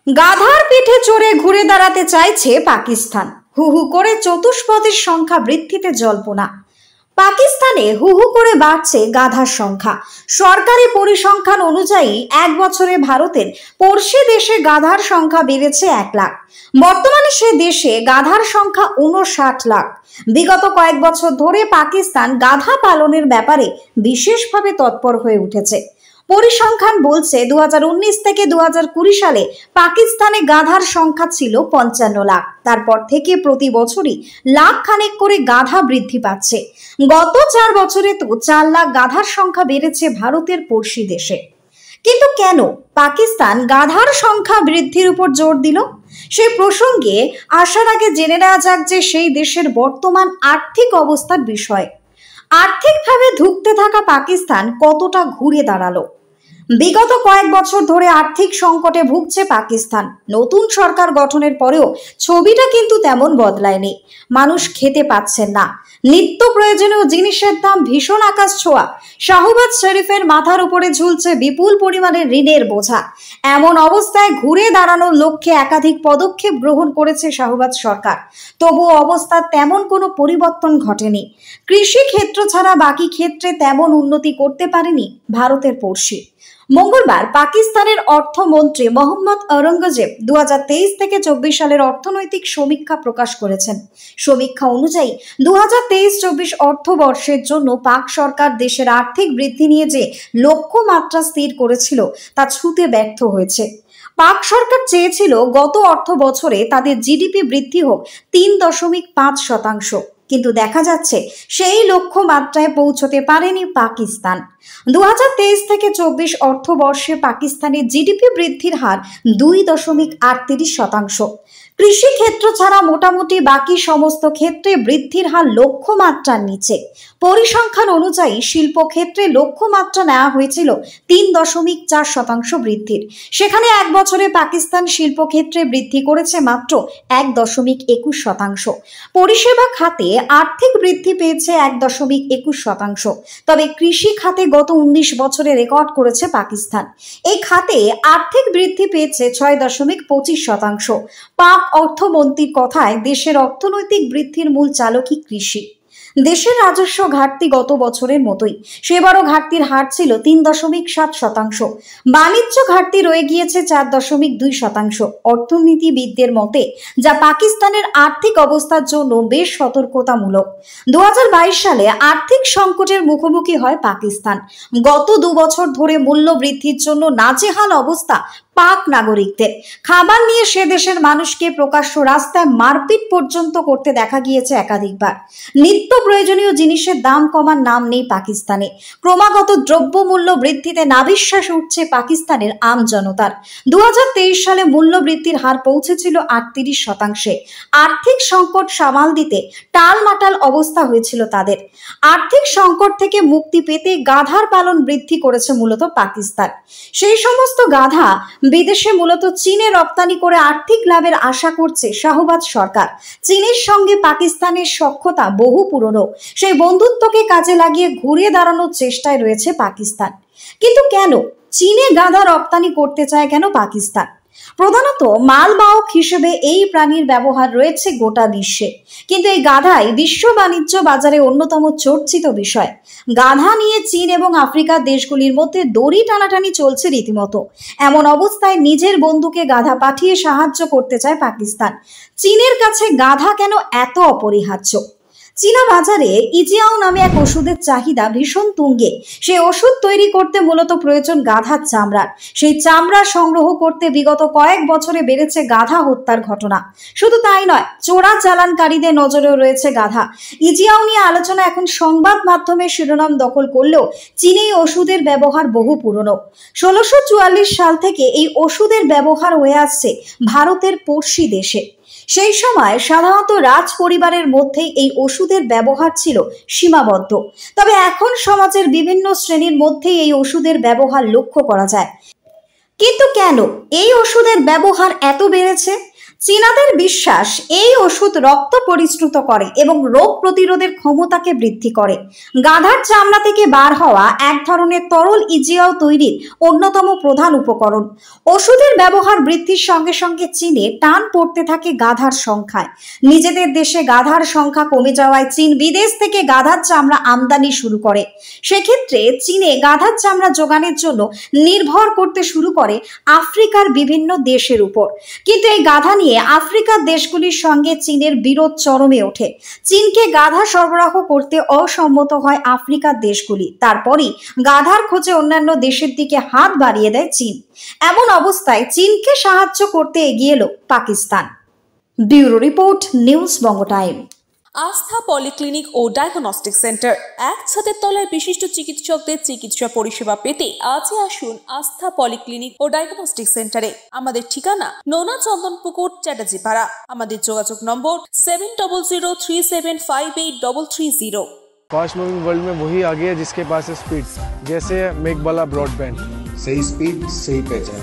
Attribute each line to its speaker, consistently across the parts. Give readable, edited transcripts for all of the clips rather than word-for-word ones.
Speaker 1: গাধার পিঠে চড়ে ঘুরে দাঁড়াতে চাইছে পাকিস্তান। হু হু করে চতুষ্পদের সংখ্যা বৃদ্ধিতে জল্পনা। পাকিস্তানে হু হু করে বাড়ছে গাধার সংখ্যা। সরকারি পরিসংখ্যান অনুযায়ী এক বছরে ভারতের পড়শি দেশে গাধার সংখ্যা বেড়েছে 1 লাখ। বর্তমানে সে দেশে গাধার সংখ্যা 59 লাখ। বিগত কয়েক বছর ধরে পাকিস্তান গাধা পালনের ব্যাপারে বিশেষভাবে তৎপর হয়ে উঠেছে। পরিসংখ্যান বলছে 2019 থেকে 2020 সালে পাকিস্তানে গাধার সংখ্যা ছিল 55 লাখ। তারপর থেকে প্রতি বছরই লাখ খানেক করে গাধা বৃদ্ধি পাচ্ছে। গত 4 বছরে তো 4 লাখ গাধার সংখ্যা বেড়েছে ভারতের পড়শি দেশে। কিন্তু কেন পাকিস্তান গাধার সংখ্যা বৃদ্ধির উপর জোর দিল? সেই প্রসঙ্গে আসার আগে জেনে নেওয়া যাক যে সেই দেশের বর্তমান আর্থিক অবস্থার বিষয়। আর্থিকভাবে ধুঁকতে থাকা পাকিস্তান কতটা ঘুরে দাঁড়ালো? বিগত কয়েক বছর ধরে আর্থিক সংকটে ভুগছে পাকিস্তান। নতুন সরকার গঠনের পরেও ছবিটা কিন্তু তেমন বদলায়নি। মানুষ খেতে পাচ্ছেন না, নিত্য প্রয়োজনীয় জিনিসের দাম ভীষণ আকাশ ছোঁয়া। শাহবাজ শরীফের মাথার উপরে ঝুলছে বিপুল পরিমাণে ঋণের বোঝা। এমন অবস্থায় ঘুরে দাঁড়ানোর লক্ষ্যে একাধিক পদক্ষেপ গ্রহণ করেছে শাহবাজ সরকার। তবুও অবস্থার তেমন কোনো পরিবর্তন ঘটেনি। কৃষি ক্ষেত্র ছাড়া বাকি ক্ষেত্রে তেমন উন্নতি করতে পারেনি ভারতের পড়শি। মঙ্গলবার পাকিস্তানের অর্থমন্ত্রী মোহাম্মদ ঔরঙ্গজেব 2023 থেকে 24 সালের অর্থনৈতিক সমীক্ষা প্রকাশ করেছেন। সমীক্ষা অনুযায়ী 2023-24 অর্থবর্ষের জন্য পাক সরকার দেশের আর্থিক বৃদ্ধি নিয়ে যে লক্ষ্যমাত্রা স্থির করেছিল তা ছুঁতে ব্যর্থ হয়েছে। পাক সরকার চেয়েছিল গত অর্থ বছরে তাদের জিডিপি বৃদ্ধি হোক 3.5%, কিন্তু দেখা যাচ্ছে সেই লক্ষ্যমাত্রায় পৌঁছতে পারেনি পাকিস্তান। 2023 থেকে 24 অর্থবর্ষে পাকিস্তানের জিডিপি বৃদ্ধির হার 2.38%। কৃষি ক্ষেত্র ছাড়া মোটামুটি বাকি সমস্ত ক্ষেত্রে বৃদ্ধির হার লক্ষ্যমাত্রার নিচে। পরিসংখ্যান অনুযায়ী শিল্প ক্ষেত্রে লক্ষ্যমাত্রা নেওয়া হয়েছিল 3.4% বৃদ্ধির। সেখানে এক বছরে পাকিস্তান শিল্প ক্ষেত্রে বৃদ্ধি করেছে মাত্র 1.21%। পরিষেবা খাতে আর্থিক বৃদ্ধি পেয়েছে 1.21%। তবে কৃষি খাতে গত 19 বছরে রেকর্ড করেছে পাকিস্তান। এই খাতে আর্থিক বৃদ্ধি পেয়েছে 6.25%। পাক অর্থমন্ত্রীর কথায় দেশের অর্থনৈতিক বৃদ্ধির মূল চালকই কৃষি। দেশের রাজস্ব ঘাটতি গত বছরের মতোই, সেবারও ঘাটতির হার ছিল 3.7%। বাণিজ্য ঘাটতি রয়ে গিয়েছে 4.2%। অর্থনীতিবিদদের মতে যা পাকিস্তানের আর্থিক অবস্থার জন্য বেশ সতর্কতামূলক। 2022 সালে আর্থিক সংকটের মুখোমুখি হয় পাকিস্তান। গত 2 বছর ধরে মূল্য বৃদ্ধির জন্য নাজেহাল অবস্থা পাক নাগরিকদের। খাবার নিয়ে সে দেশের মানুষকে প্রকাশ্য রাস্তায় মারপিট পর্যন্ত করতে দেখা গিয়েছে একাধিকবার। নিত্য প্রয়োজনীয় জিনিসের দাম কমার নাম নেই পাকিস্তানে। ক্রমাগত দ্রব্যমূল্য বৃদ্ধিতে নাভিশ্বাস উঠছে পাকিস্তানের আম জনতার। 2023 সালে মূল্য বৃদ্ধির হার পৌঁছেছিল 38%। আর্থিক সংকট সামাল দিতে টালমাটাল অবস্থা হয়েছিল তাদের। আর্থিক সংকট থেকে মুক্তি পেতে গাধার পালন বৃদ্ধি করেছে মূলত পাকিস্তান। সেই সমস্ত গাধা বিদেশে মূলত চীনে রপ্তানি করে আর্থিক লাভের আশা করছে শাহবাজ সরকার। চীনের সঙ্গে পাকিস্তানের সখ্যতা বহু পুরনো। সেই বন্ধুত্বকে কাজে লাগিয়ে ঘুরে দাঁড়ানোর চেষ্টায় রয়েছে পাকিস্তান। কিন্তু কেন চীনে গাধা রপ্তানি করতে চায় কেন পাকিস্তান? প্রধানত মালবাহক হিসেবে এই প্রাণীর ব্যবহার রয়েছে গোটা বিশ্বে, কিন্তু এই গাধাই বিশ্ব বাণিজ্য বাজারে অন্যতম চর্চিত বিষয়। গাধা নিয়ে চীন এবং আফ্রিকার দেশগুলির মধ্যে দড়ি টানাটানি চলছে রীতিমতো। এমন অবস্থায় নিজের বন্ধুকে গাধা পাঠিয়ে সাহায্য করতে চায় পাকিস্তান। চীনের কাছে গাধা কেন এত অপরিহার্য? চীনা বাজারে ইজিয়াও নামে এক ওষুধের চাহিদা ভীষণ তুঙ্গে। সেই ওষুধ তৈরি করতে মূলত প্রয়োজন গাধার চামড়ার। সেই চামড়া সংগ্রহ করতে বিগত কয়েক বছরে বেড়েছে গাধা হত্যার ঘটনা। শুধু তাই নয়, চোরা চালানকারীদের নজরেও রয়েছে গাধা। ইজিয়াও নিয়ে আলোচনা এখন সংবাদ মাধ্যমে শিরোনাম দখল করলেও চীনে এই ওষুধের ব্যবহার বহু পুরনো। 1644 সাল থেকে এই ওষুধের ব্যবহার হয়ে আসছে ভারতের পড়শি দেশে। সেই সময় সাধারণত রাজ পরিবারের মধ্যেই এই ওষুধের ব্যবহার ছিল সীমাবদ্ধ। তবে এখন সমাজের বিভিন্ন শ্রেণীর মধ্যেই এই ওষুধের ব্যবহার লক্ষ্য করা যায়। কিন্তু কেন এই ওষুধের ব্যবহার এত বেড়েছে? চীনাদের বিশ্বাস এই ওষুধ রক্ত পরিশ্রুত করে এবং রোগ প্রতিরোধের ক্ষমতাকে বৃদ্ধি করে। গাধার চামড়া থেকে বার হওয়া এক ধরনের তরল ইজিয়াও তৈরির অন্যতম প্রধান উপকরণ। ওষুধের ব্যবহার বৃদ্ধির সঙ্গে সঙ্গে চীনে টান পড়তে থাকে গাধার সংখ্যায়। নিজেদের দেশে গাধার সংখ্যা কমে যাওয়ায় চীন বিদেশ থেকে গাধার চামড়া আমদানি শুরু করে। সেক্ষেত্রে চীনে গাধার চামড়া যোগানের জন্য নির্ভর করতে শুরু করে আফ্রিকার বিভিন্ন দেশের উপর। কিন্তু এই গাধা নিয়ে আফ্রিকার দেশগুলির সঙ্গে চীনের বিরোধ চরমে ওঠে। চীনকে গাধা সরবরাহ করতে অসম্মত হয় আফ্রিকার দেশগুলি। তারপরই গাধার খোঁজে অন্যান্য দেশের দিকে হাত বাড়িয়ে দেয় চীন। এমন অবস্থায় চীনকে সাহায্য করতে এগিয়ে এলো পাকিস্তান। ব্যুরো রিপোর্ট, নিউজ বঙ্গ টাইম।
Speaker 2: আস্থা পলিক্লিনিক ও ডায়াগনস্টিক সেন্টার, এক ছাদের তলায় বিশিষ্ট চিকিৎসকদের চিকিৎসা পরিষেবা পেতে আজই আসুন আস্থা পলিক্লিনিক ও ডায়াগনস্টিক সেন্টারে। আমাদের ঠিকানা নোনা চন্দনপুকুর, চ্যাটার্জিপাড়া। আমাদের যোগাযোগ নম্বর 7003758330।
Speaker 3: फास्ट मूविंग वर्ल्ड में वही आगे है जिसके पास है स्पीड, जैसे मेघबाला ब्रॉडबैंड।
Speaker 4: सही स्पीड सही पहचान।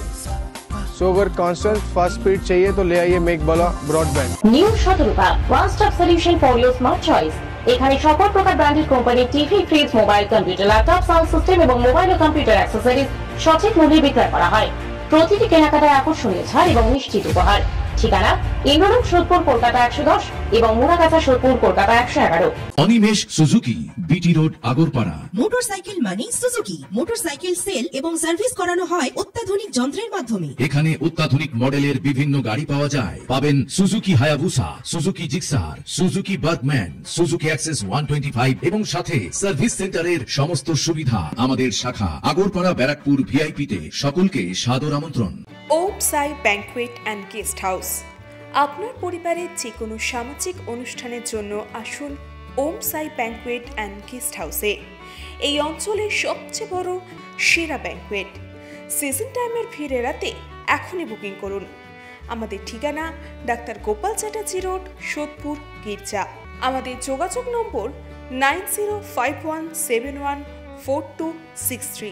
Speaker 3: सो अगर कांस्टेंट फास्ट स्पीड चाहिए तो ले आइए Meghbala broadband.
Speaker 5: New Shatarupa one stop solution for your smart choice. এখানে সকল প্রকার ব্র্যান্ডেড কোম্পানির TV, fridge, mobile, computer, laptop, sound system এবং মোবাইল ও কম্পিউটার অ্যাক্সেসরিজ সঠিক মূল্যে বিক্রয় করা হয়। প্রতিটি কেনাকাটায় আকর্ষণীয় ছাড় এবং নিশ্চিত উপহার। ঠিকানা ইন্দ্রলোক, সোদপুর, কলকাতা 110 এবং Muragachha, Sodepur, Kolkata 111।
Speaker 6: Animesh Suzuki, BT road, Agarpara.
Speaker 7: Motorcycle মানে সুজুকি। মোটরসাইকেল সেল এবং সার্ভিস করানো হয় অত্যাধুনিক যন্ত্রের মাধ্যমে।
Speaker 6: এখানে অত্যাধুনিক মডেলের বিভিন্ন গাড়ি পাওয়া যায়। পাবেন Suzuki Hayabusa, Suzuki Gixxer, Suzuki Bergman, Suzuki access 125 এবং সাথে সার্ভিস সেন্টারের সমস্ত সুবিধা। আমাদের শাখা আগরপাড়া, ব্যারাকপুর ভিআইপি তে। সকলকে সাদর আমন্ত্রণ।
Speaker 2: ওম সাই ব্যাংকুয়েট অ্যান্ড গেস্ট হাউস। আপনার পরিবারের যে কোনো সামাজিক অনুষ্ঠানের জন্য আসুন ওম সাই ব্যাংকুয়েট অ্যান্ড গেস্ট হাউসে। এই অঞ্চলের সবচেয়ে বড় সেরা ব্যাংকুয়েট। সিজন টাইমের ভিড় এড়াতে এখনই বুকিং করুন। আমাদের ঠিকানা ডাক্তার গোপাল চ্যাটার্জি রোড, সোদপুর, গির্জা। আমাদের যোগাযোগ নম্বর 9051714263।